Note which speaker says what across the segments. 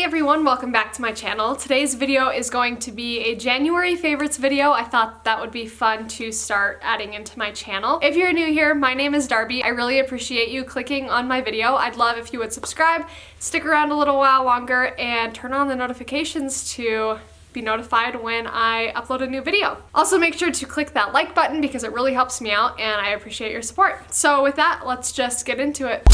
Speaker 1: everyone, welcome back to my channel. Today's video is going to be a January favorites video. I thought that would be fun to start adding into my channel. If you're new here, my name is Darby. I really appreciate you clicking on my video. I'd love if you would subscribe, stick around a little while longer, and turn on the notifications to be notified when I upload a new video. Also make sure to click that like button because it really helps me out and I appreciate your support. So with that, let's just get into it.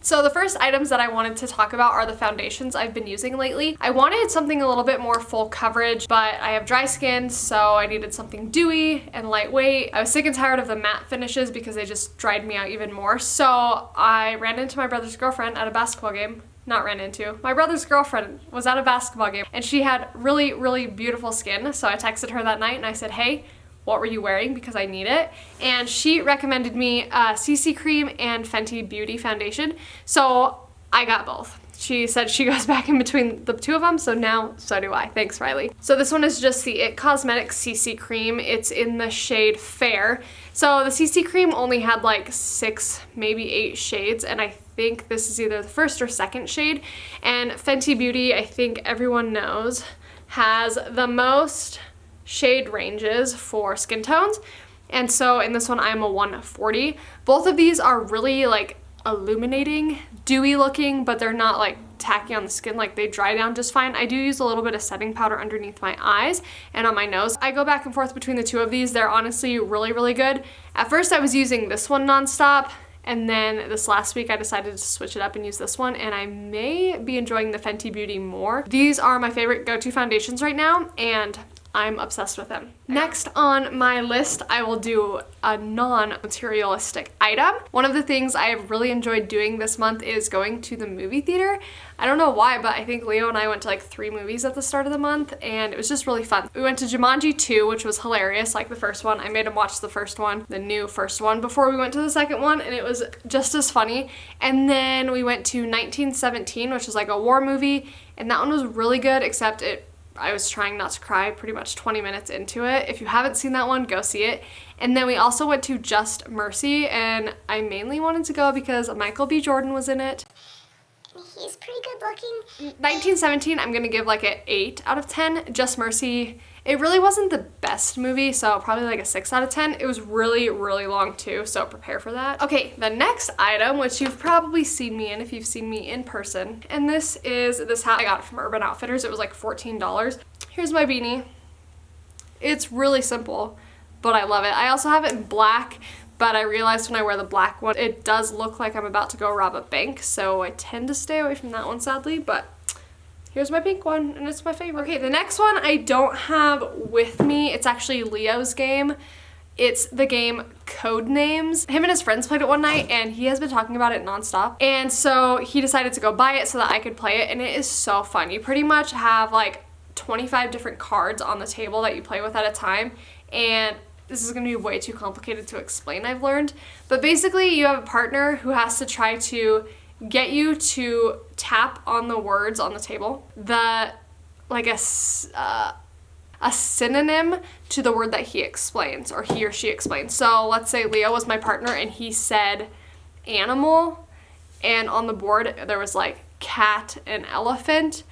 Speaker 1: So the first items that I wanted to talk about are the foundations I've been using lately. I wanted something a little bit more full coverage, but I have dry skin, so I needed something dewy and lightweight. I was sick and tired of the matte finishes because they just dried me out even more. So I ran into my brother's girlfriend at a basketball game. Not ran into. My brother's girlfriend was at a basketball game and she had really beautiful skin. So I texted her that night and I said, hey, what were you wearing? Because I need it. And she recommended me CC cream and Fenty Beauty foundation. So I got both. She said she goes back in between the two of them, so now so do I. Thanks, Riley. So this one is just the It Cosmetics CC cream. It's in the shade Fair. So the CC cream only had like 6, maybe 8 shades, and I think this is either the first or second shade. And Fenty Beauty, I think everyone knows, has the most shade ranges for skin tones, and so in this one I'm a 140. Both of these are really like illuminating, dewy looking, but they're not like tacky on the skin, like they dry down just fine. I do use a little bit of setting powder underneath my eyes and on my nose. I go back and forth between the two of these. They're honestly really good. At first I was using this one nonstop, and then this last week I decided to switch it up and use this one, and I may be enjoying the Fenty Beauty more. These are my favorite go-to foundations right now, and I'm obsessed with them. Next on my list, I will do a non-materialistic item. One of the things I have really enjoyed doing this month is going to the movie theater. I don't know why, but I think Leo and I went to like 3 movies at the start of the month, and it was just really fun. We went to Jumanji 2, which was hilarious, like the first one. I made him watch the first one, the new first one, before we went to the second one, and it was just as funny. And then we went to 1917, which is like a war movie, and that one was really good, except I was trying not to cry pretty much 20 minutes into it. If you haven't seen that one, go see it. And then we also went to Just Mercy, and I mainly wanted to go because Michael B. Jordan was in it.
Speaker 2: He's pretty good looking.
Speaker 1: 1917, I'm gonna give like an 8 out of 10. Just Mercy, it really wasn't the best movie, so probably like a 6 out of 10. It was really long too, so prepare for that. Okay, the next item, which you've probably seen me in if you've seen me in person, and this is this hat. I got it from Urban Outfitters. It was like $14. Here's my beanie. It's really simple, but I love it. I also have it in black, but I realized when I wear the black one, it does look like I'm about to go rob a bank, so I tend to stay away from that one sadly, but here's my pink one, and it's my favorite. Okay, the next one I don't have with me. It's actually Leo's game. It's the game Codenames. Him and his friends played it one night, and he has been talking about it nonstop. And so he decided to go buy it so that I could play it, and it is so fun. You pretty much have like 25 different cards on the table that you play with at a time, and this is gonna be way too complicated to explain, I've learned. But basically, you have a partner who has to try to get you to tap on the words on the table, like a synonym to the word that he explains, or he or she explains. So let's say Leo was my partner and he said animal, and on the board there was like cat and elephant.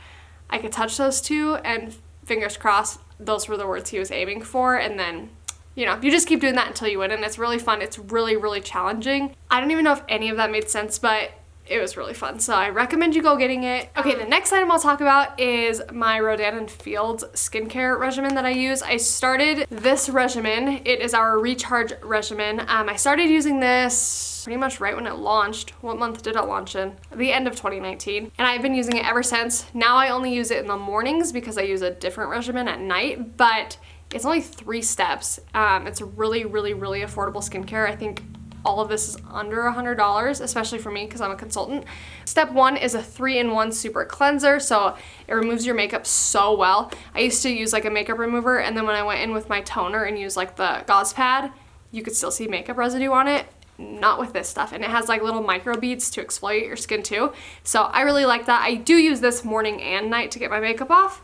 Speaker 1: I could touch those two, and fingers crossed those were the words he was aiming for, and then you know, you just keep doing that until you win, and it's really fun. It's really challenging. I don't even know if any of that made sense, but it was really fun, so I recommend you go getting it. Okay, the next item I'll talk about is my Edenfield skincare regimen that I use. I started this regimen. It is our recharge regimen. I started using this pretty much right when it launched. What month did it launch in? The end of 2019. And I've been using it ever since. Now I only use it in the mornings because I use a different regimen at night, but it's only 3 steps. It's really affordable skincare. I think all of this is under $100, especially for me because I'm a consultant. Step 1 is a 3-in-1 super cleanser, so it removes your makeup so well. I used to use like a makeup remover, and then when I went in with my toner and used like the gauze pad, you could still see makeup residue on it. Not with this stuff, and it has like little micro beads to exfoliate your skin too. So I really like that. I do use this morning and night to get my makeup off,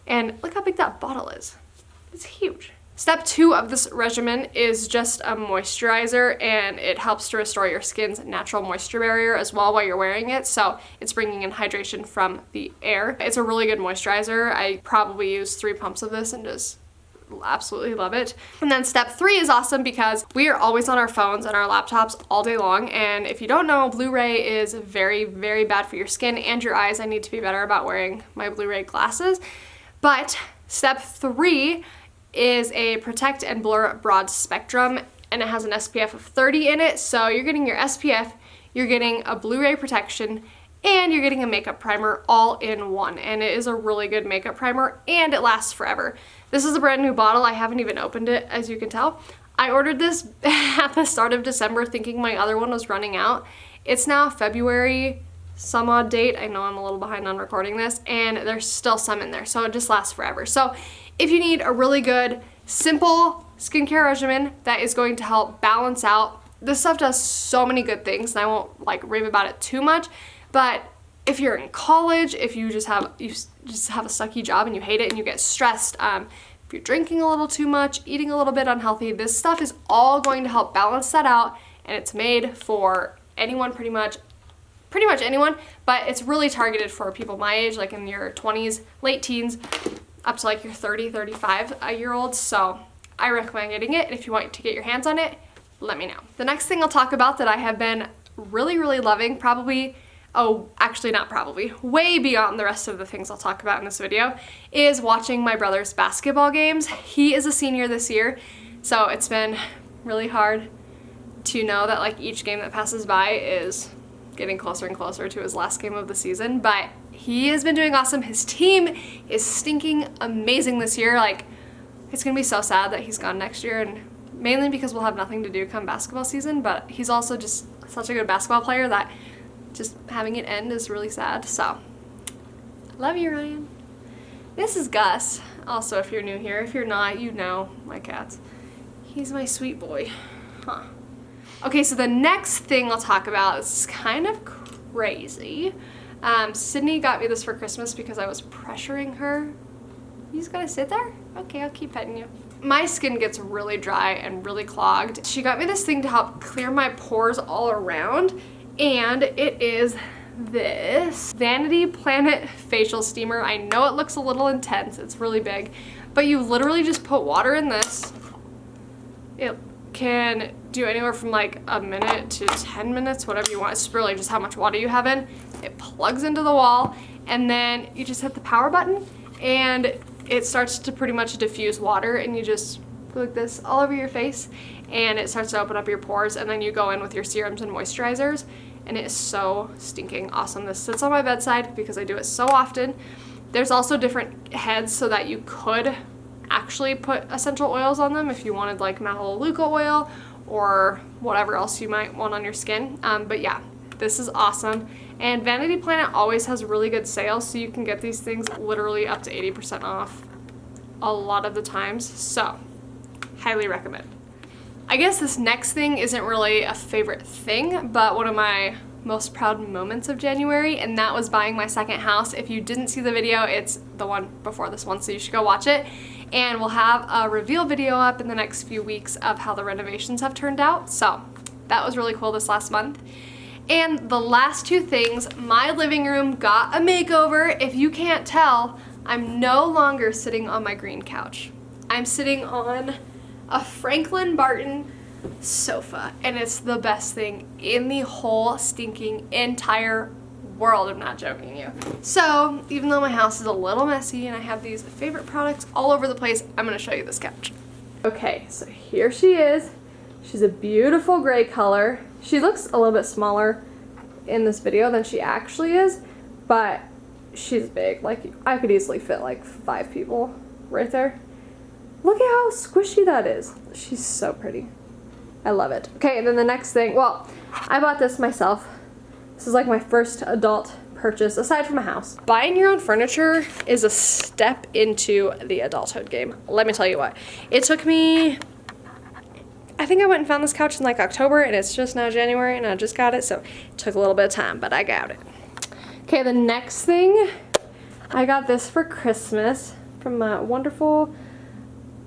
Speaker 1: and look how big that bottle is. It's huge. Step 2 of this regimen is just a moisturizer, and it helps to restore your skin's natural moisture barrier as well while you're wearing it, so it's bringing in hydration from the air. It's a really good moisturizer. I probably use 3 pumps of this and just absolutely love it. And then step 3 is awesome because we are always on our phones and our laptops all day long, and if you don't know, Blu-ray is very, very bad for your skin and your eyes. I need to be better about wearing my Blu-ray glasses. But step 3 is a protect and blur broad spectrum, and it has an SPF of 30 in it, so you're getting your SPF, you're getting a Blu-ray protection, and you're getting a makeup primer all in one. And it is a really good makeup primer, and it lasts forever. This is a brand new bottle. I haven't even opened it, as you can tell. I ordered this at the start of December thinking my other one was running out. It's now February some odd date. I know I'm a little behind on recording this, and there's still some in there, so it just lasts forever. So if you need a really good, simple skincare regimen that is going to help balance out, this stuff does so many good things, and I won't like rave about it too much, but if you're in college, if you just have a sucky job and you hate it and you get stressed, if you're drinking a little too much, eating a little bit unhealthy, this stuff is all going to help balance that out, and it's made for anyone, pretty much anyone, but it's really targeted for people my age, like in your 20s, late teens, up to like your 30, 35 year olds. So I recommend getting it. And if you want to get your hands on it, let me know. The next thing I'll talk about that I have been really, really loving, way beyond the rest of the things I'll talk about in this video, is watching my brother's basketball games. He is a senior this year, so it's been really hard to know that like each game that passes by is getting closer and closer to his last game of the season, but he has been doing awesome. His team is stinking amazing this year. Like, it's gonna be so sad that he's gone next year, and mainly because we'll have nothing to do come basketball season, but he's also just such a good basketball player that just having it end is really sad. So, love you, Ryan. This is Gus. Also, if you're new here, if you're not, you know my cats. He's my sweet boy. Huh. Okay, so the next thing I'll talk about is kind of crazy. Sydney got me this for Christmas because I was pressuring her. You just gotta sit there? Okay, I'll keep petting you. My skin gets really dry and really clogged. She got me this thing to help clear my pores all around, and it is this Vanity Planet facial steamer. I know it looks a little intense, it's really big, but you literally just put water in this. It can do anywhere from like a minute to 10 minutes, whatever you want. It's really just how much water you have in. It plugs into the wall, and then you just hit the power button, and it starts to pretty much diffuse water, and you just go like this all over your face, and it starts to open up your pores, and then you go in with your serums and moisturizers, and it is so stinking awesome. This sits on my bedside because I do it so often. There's also different heads so that you could actually put essential oils on them if you wanted like melaleuca oil or whatever else you might want on your skin. But yeah, this is awesome. And Vanity Planet always has really good sales, so you can get these things literally up to 80% off a lot of the times. So, highly recommend. I guess this next thing isn't really a favorite thing, but one of my most proud moments of January, and that was buying my second house. If you didn't see the video, it's the one before this one, so you should go watch it. And we'll have a reveal video up in the next few weeks of how the renovations have turned out. So that was really cool this last month. And the last two things, my living room got a makeover. If you can't tell, I'm no longer sitting on my green couch. I'm sitting on a Franklin Barton sofa, and it's the best thing in the whole stinking entire world. I'm not joking you. So even though my house is a little messy and I have these favorite products all over the place, I'm gonna show you this couch. Okay, so here she is. She's a beautiful gray color. She looks a little bit smaller in this video than she actually is, but she's big. Like, I could easily fit like 5 people right there. Look at how squishy that is. She's so pretty. I love it. Okay, and then the next thing, well, I bought this myself. This is like my first adult purchase aside from a house. Buying your own furniture is a step into the adulthood game. Let me tell you what. It took me, I think I went and found this couch in like October, and it's just now January, and I just got it, so it took a little bit of time, but I got it. Okay, the next thing, I got this for Christmas from my wonderful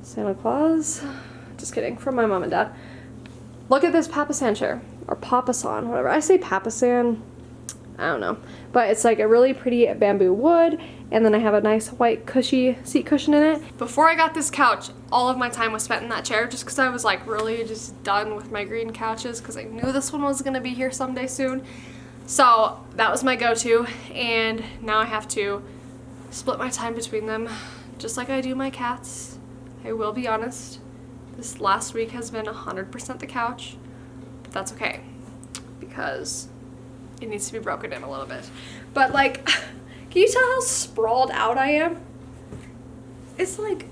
Speaker 1: Santa Claus. Just kidding, from my mom and dad. Look at this Papasan chair, or Papasan, whatever. I say Papasan, I don't know. But it's like a really pretty bamboo wood, and then I have a nice white cushy seat cushion in it. Before I got this couch, all of my time was spent in that chair just because I was like really just done with my green couches because I knew this one was gonna be here someday soon. So that was my go-to, and now I have to split my time between them just like I do my cats. I will be honest, this last week has been 100% the couch, but that's okay because it needs to be broken in a little bit. But like, can you tell how sprawled out I am? It's like,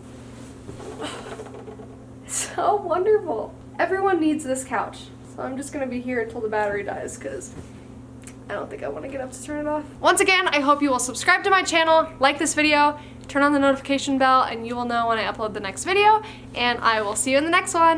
Speaker 1: so wonderful. Everyone needs this couch. So I'm just gonna be here until the battery dies because I don't think I want to get up to turn it off. Once again, I hope you will subscribe to my channel, like this video, turn on the notification bell, and you will know when I upload the next video, and I will see you in the next one.